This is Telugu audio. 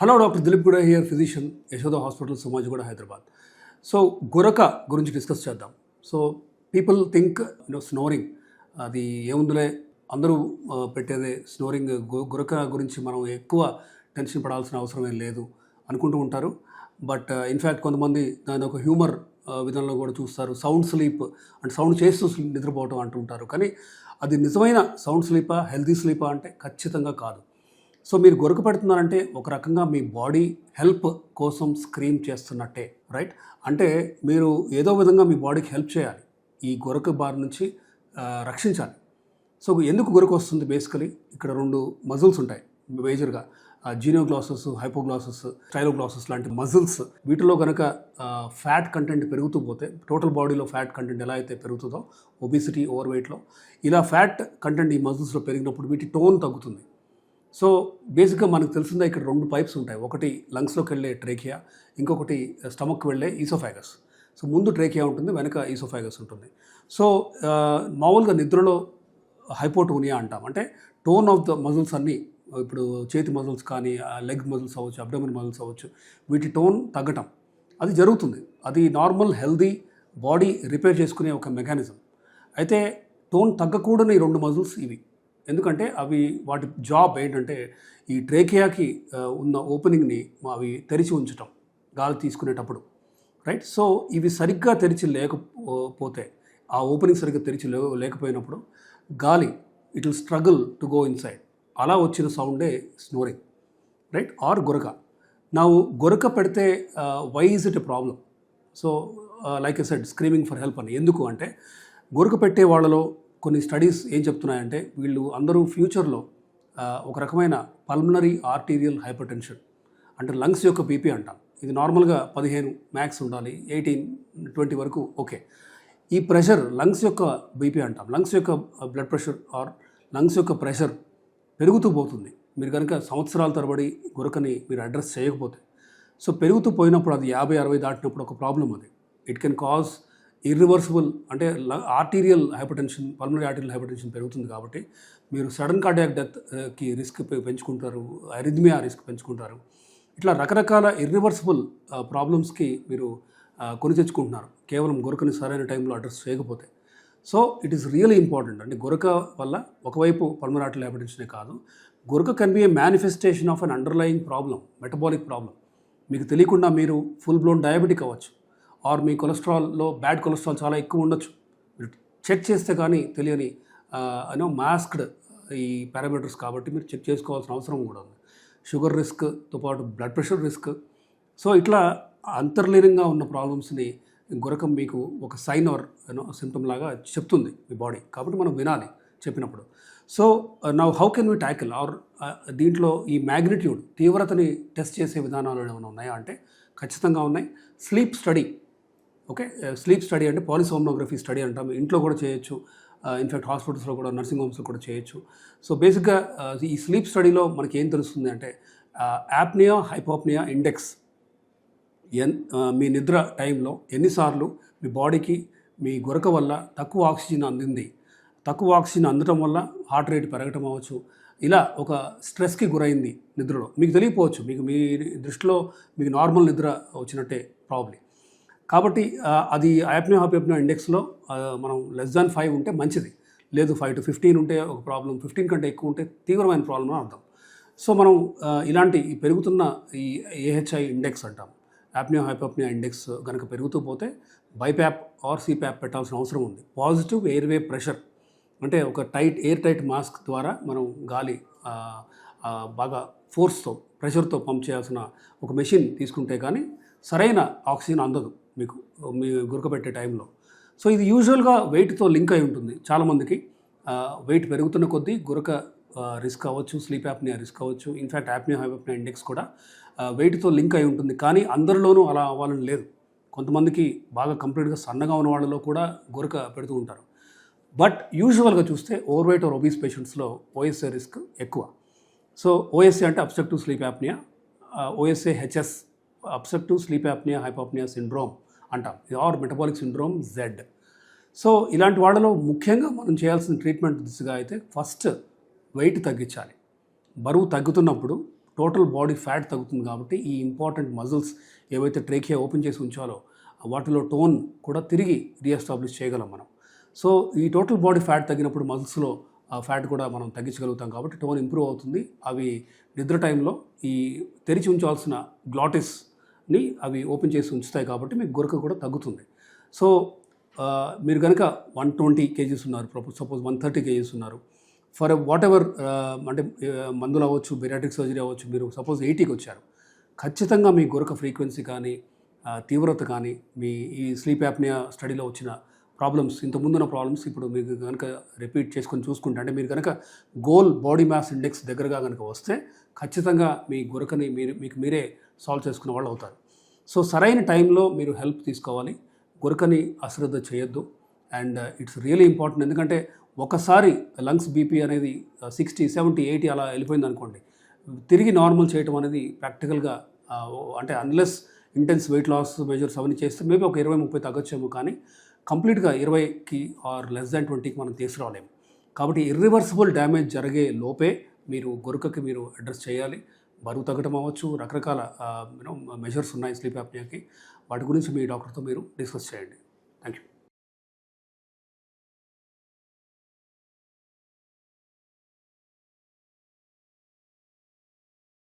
హలో డాక్టర్ దిలీప్ కూడా here physician Yashoda hospital Somajiguda Hyderabad. So గురక గురించి డిస్కస్ చేద్దాం. సో పీపుల్ థింక్ స్నోరింగ్ అది ఏముందిలే అందరూ పెట్టేదే స్నోరింగ్. గురక గురించి మనం ఎక్కువ టెన్షన్ పడాల్సిన అవసరం ఏం లేదు అనుకుంటూ ఉంటారు. బట్ ఇన్ఫ్యాక్ట్ కొంతమంది దాని ఒక హ్యూమర్ విధంలో కూడా చూస్తారు. సౌండ్ స్లీప్ అంటే సౌండ్ చేస్తూ నిద్రపోవటం అంటుంటారు. కానీ అది నిజమైన సౌండ్ స్లీపా, హెల్తీ స్లీపా అంటే ఖచ్చితంగా కాదు. సో మీరు గురక పెడుతున్నారంటే ఒక రకంగా మీ బాడీ హెల్ప్ కోసం స్క్రీమ్ చేస్తున్నట్టే, రైట్? అంటే మీరు ఏదో విధంగా మీ బాడీకి హెల్ప్ చేయాలి, ఈ గురక బారి నుంచి రక్షించాలి. సో ఎందుకు గురక వస్తుంది? బేసికలీ ఇక్కడ రెండు మజిల్స్ ఉంటాయి మేజర్గా, జీనోగ్లాసస్, హైపోగ్లాసస్, స్టైలోగ్లాసస్ లాంటి మజిల్స్. వీటిలో కనుక ఫ్యాట్ కంటెంట్ పెరుగుతూ పోతే, టోటల్ బాడీలో ఫ్యాట్ కంటెంట్ ఎలా అయితే పెరుగుతుందో ఒబిసిటీ, ఓవర్ వెయిట్లో, ఇలా ఫ్యాట్ కంటెంట్ ఈ మజిల్స్లో పెరిగినప్పుడు వీటి టోన్ తగ్గుతుంది. సో బేసిక్గా మనకు తెలిసిందా ఇక్కడ రెండు పైప్స్ ఉంటాయి. ఒకటి లంగ్స్లోకి వెళ్ళే ట్రేకియా, ఇంకొకటి స్టమక్కి వెళ్ళే ఈసోఫాగస్. సో ముందు ట్రేకియా ఉంటుంది, వెనక ఈసోఫాగస్ ఉంటుంది. సో మామూలుగా నిద్రలో హైపోటోనియా అంటాం. అంటే టోన్ ఆఫ్ ద మజిల్స్ అన్నీ, ఇప్పుడు చేతి మజిల్స్ కానీ, లెగ్ మజిల్స్ అవ్వచ్చు, అబ్డోమిన్ మజిల్స్ అవ్వచ్చు, వీటి టోన్ తగ్గటం అది జరుగుతుంది. అది నార్మల్ హెల్దీ బాడీ రిపేర్ చేసుకునే ఒక మెకానిజం. అయితే టోన్ తగ్గకూడని రెండు మజిల్స్ ఇవి. ఎందుకంటే అవి వాటి జాబ్ ఏంటంటే ఈ ట్రేకియాకి ఉన్న ఓపెనింగ్ని అవి తెరిచి ఉంచటం గాలి తీసుకునేటప్పుడు, రైట్? సో ఇవి సరిగ్గా తెరిచి లేకపోతే, ఆ ఓపెనింగ్ సరిగ్గా తెరిచి లేకపోయినప్పుడు గాలి it will struggle to go inside. అలా వచ్చిన సౌండే స్నోరింగ్, రైట్? ఆర్ గురక. నా గురక పెడితే why is it a problem? So like I said, screaming for help అని. ఎందుకు అంటే గురక పెట్టే వాళ్ళలో కొన్ని స్టడీస్ ఏం చెప్తున్నాయంటే వీళ్ళు అందరూ ఫ్యూచర్లో ఒక రకమైన పల్మనరీ ఆర్టీరియల్ హైపర్టెన్షన్, అంటే లంగ్స్ యొక్క బీపీ అంటాం. ఇది నార్మల్గా 15 మ్యాక్స్ ఉండాలి, 18-20 వరకు ఓకే. ఈ ప్రెషర్ లంగ్స్ యొక్క బీపీ అంటాం. లంగ్స్ యొక్క బ్లడ్ ప్రెషర్ ఆర్ లంగ్స్ యొక్క ప్రెషర్ పెరుగుతూ పోతుంది మీరు కనుక సంవత్సరాల తరబడి గురకని మీరు అడ్రస్ చేయకపోతే. సో పెరుగుతూ పోయినప్పుడు అది 50-60 దాటినప్పుడు ఒక ప్రాబ్లం. అది ఇట్ కెన్ కాజ్ ఇర్రివర్సిబుల్, అంటే arterial hypertension, pulmonary arterial hypertension పెరుగుతుంది. కాబట్టి మీరు సడన్ కార్డియాక్ డెత్కి రిస్క్ పెంచుకుంటారు, అరిథ్మియా రిస్క్ పెంచుకుంటారు. ఇట్లా రకరకాల ఇర్రివర్సిబుల్ ప్రాబ్లమ్స్కి మీరు కొని తెచ్చుకుంటున్నారు కేవలం గురకని సరైన టైంలో అడ్రస్ చేయకపోతే. So it is really important. అంటే గురక వల్ల ఒకవైపు పల్మనరీ ఆర్టీరియల్ హైపర్టెన్షనే కాదు, గురక can be A manifestation of an underlying problem, metabolic problem. మీకు తెలియకుండా మీరు ఫుల్ బ్లోన్ డయాబెటిక్ అవ్వచ్చు, ఆర్ మీ కొలెస్ట్రాల్లో బ్యాడ్ కొలెస్ట్రాల్ చాలా ఎక్కువ ఉండొచ్చు. మీరు చెక్ చేస్తే కానీ తెలియని మాస్క్డ్ ఈ పారామీటర్స్, కాబట్టి మీరు చెక్ చేసుకోవాల్సిన అవసరం కూడా ఉంది. షుగర్ రిస్క్తో పాటు బ్లడ్ ప్రెషర్ రిస్క్. సో ఇట్లా అంతర్లీనంగా ఉన్న ప్రాబ్లమ్స్ని గురకం మీకు ఒక సైన్ ఆర్ సిమ్టమ్ లాగా చెప్తుంది మీ బాడీ. కాబట్టి మనం వినాలి చెప్పినప్పుడు. So now how can we tackle or దీంట్లో ఈ మ్యాగ్నిట్యూడ్, తీవ్రతని టెస్ట్ చేసే విధానాలు ఏమైనా ఉన్నాయా అంటే ఖచ్చితంగా ఉన్నాయి. Sleep study, okay. Sleep study అంటే పాలిసోమ్నోగ్రఫీ స్టడీ అంటాం. ఇంట్లో కూడా చేయొచ్చు, ఇన్ఫ్యాక్ట్ హాస్పిటల్స్లో కూడా, నర్సింగ్ హోమ్స్లో కూడా చేయొచ్చు. సో బేసిక్గా ఈ స్లీప్ స్టడీలో మనకి ఏం తెలుస్తుంది అంటే యాప్నియా హైపోప్నియా ఇండెక్స్, మీ నిద్ర టైంలో ఎన్నిసార్లు మీ బాడీకి మీ గురక వల్ల తక్కువ ఆక్సిజన్ అందింది, తక్కువ ఆక్సిజన్ అందటం వల్ల హార్ట్ రేట్ పెరగటం అవ్వచ్చు, ఇలా ఒక స్ట్రెస్కి గురైంది నిద్రలో, మీకు తెలియకపోవచ్చు. మీకు మీ దృష్టిలో మీకు నార్మల్ నిద్ర వచ్చినట్టే ప్రాబ్లీ. కాబట్టి అది యాప్నియా హైపోప్నియా ఇండెక్స్లో మనం <5 ఉంటే మంచిది. లేదు 5 to 15 ఉంటే ఒక ప్రాబ్లం, 15 కంటే ఎక్కువ ఉంటే తీవ్రమైన ప్రాబ్లం అని అర్థం. సో మనం ఇలాంటి పెరుగుతున్న ఈ ఏహెచ్ఐ ఇండెక్స్ అంటాం, యాప్నియా హైపోప్నియా ఇండెక్స్ కనుక పెరుగుతూ పోతే బైప్యాప్ ఆర్ సిప్యాప్ పెట్టాల్సిన అవసరం ఉంది. పాజిటివ్ ఎయిర్వే ప్రెషర్ అంటే ఒక ఎయిర్ టైట్ మాస్క్ ద్వారా మనం గాలి బాగా ఫోర్స్తో, ప్రెషర్తో పంప్ చేయాల్సిన ఒక మెషిన్ తీసుకుంటే కానీ సరైన ఆక్సిజన్ అందదు మీకు మీ గురక పెట్టే టైంలో. సో ఇది యూజువల్గా వెయిట్తో లింక్ అయి ఉంటుంది. చాలామందికి వెయిట్ పెరుగుతున్న కొద్దీ గురక రిస్క్ అవ్వచ్చు, స్లీప్ యాప్నియా రిస్క్ అవ్వచ్చు. ఇన్ఫ్యాక్ట్ యాప్నియా హైపోప్నియా ఇండెక్స్ కూడా వెయిట్తో లింక్ అయి ఉంటుంది. కానీ అందరిలోనూ అలా అవ్వాలని లేదు. కొంతమందికి బాగా కంప్లీట్గా సన్నగా ఉన్న వాళ్ళలో కూడా గురక పెడుతూ ఉంటారు. బట్ యూజువల్గా చూస్తే ఓవర్ వెయిట్ ఆర్ ఒబీస్ పేషెంట్స్లో ఓఎస్ఏ రిస్క్ ఎక్కువ. సో ఓఎస్ఏ అంటే obstructive sleep apnoea, OSA HS obstructive sleep apnoea hypopnoea syndrome అంటాం, ఆర్ మెటబాలిక్ సిండ్రోమ్ జెడ్. సో ఇలాంటి వాళ్ళలో ముఖ్యంగా మనం చేయాల్సిన ట్రీట్మెంట్ దిశగా అయితే ఫస్ట్ వెయిట్ తగ్గించాలి. బరువు తగ్గుతున్నప్పుడు టోటల్ బాడీ ఫ్యాట్ తగ్గుతుంది కాబట్టి ఈ ఇంపార్టెంట్ మజిల్స్ ఏవైతే ట్రేకియా ఓపెన్ చేసి ఉంచాలో వాటిలో టోన్ కూడా తిరిగి రీఎస్టాబ్లిష్ చేయగలం మనం. సో ఈ టోటల్ బాడీ ఫ్యాట్ తగ్గినప్పుడు మజిల్స్లో ఆ ఫ్యాట్ కూడా మనం తగ్గించగలుగుతాం కాబట్టి టోన్ ఇంప్రూవ్ అవుతుంది. అవి నిద్ర టైంలో ఈ తెరిచి ఉంచాల్సిన గ్లాటిస్ని అవి ఓపెన్ చేసి ఉంచుతాయి కాబట్టి మీకు గురక కూడా తగ్గుతుంది. సో మీరు కనుక 120 kgs ఉన్నారు, సపోజ్ 130 kgs ఉన్నారు, ఫర్ వాట్ ఎవర్ అంటే మందులు అవ్వచ్చు, బెరియాట్రిక్ సర్జరీ అవ్వచ్చు, మీరు సపోజ్ 80కి వచ్చారు, ఖచ్చితంగా మీ గురక ఫ్రీక్వెన్సీ కానీ తీవ్రత కానీ మీ ఈ స్లీప్ యాప్నియా స్టడీలో వచ్చిన ప్రాబ్లమ్స్, ఇంతకుముందున్న ప్రాబ్లమ్స్ ఇప్పుడు మీకు కనుక రిపీట్ చేసుకొని చూసుకుంటే, అంటే మీరు కనుక గోల్ బాడీ మాస్ ఇండెక్స్ దగ్గరగా కనుక వస్తే ఖచ్చితంగా మీ గురకని మీకు మీరే సాల్వ్ చేసుకునే వాళ్ళు అవుతారు. సో సరైన టైంలో మీరు హెల్ప్ తీసుకోవాలి, గురకని అశ్రద్ధ చేయొద్దు. And it's really important. ఎందుకంటే ఒకసారి లంగ్స్ బీపీ అనేది 60, 70, 80 అలా వెళ్ళిపోయింది అనుకోండి, తిరిగి నార్మల్ చేయటం అనేది ప్రాక్టికల్గా అంటే unless intense weight loss measures అవన్నీ చేస్తే మేబీ ఒక 20-30 తగ్గొచ్చేమో, కానీ కంప్లీట్గా 20కి ఆర్ లెస్ దాన్ 20కి మనం తీసుకురాలేము. కాబట్టి ఇర్రివర్సిబుల్ డ్యామేజ్ జరిగే లోపే మీరు గురకకి మీరు అడ్రస్ చేయాలి. బరువు తగ్గడం అవ్వచ్చు, రకరకాల మెజర్స్ ఉన్నాయి స్లీప్ యాప్నియాకి. వాటి గురించి మీ డాక్టర్తో మీరు డిస్కస్ చేయండి. Thank you.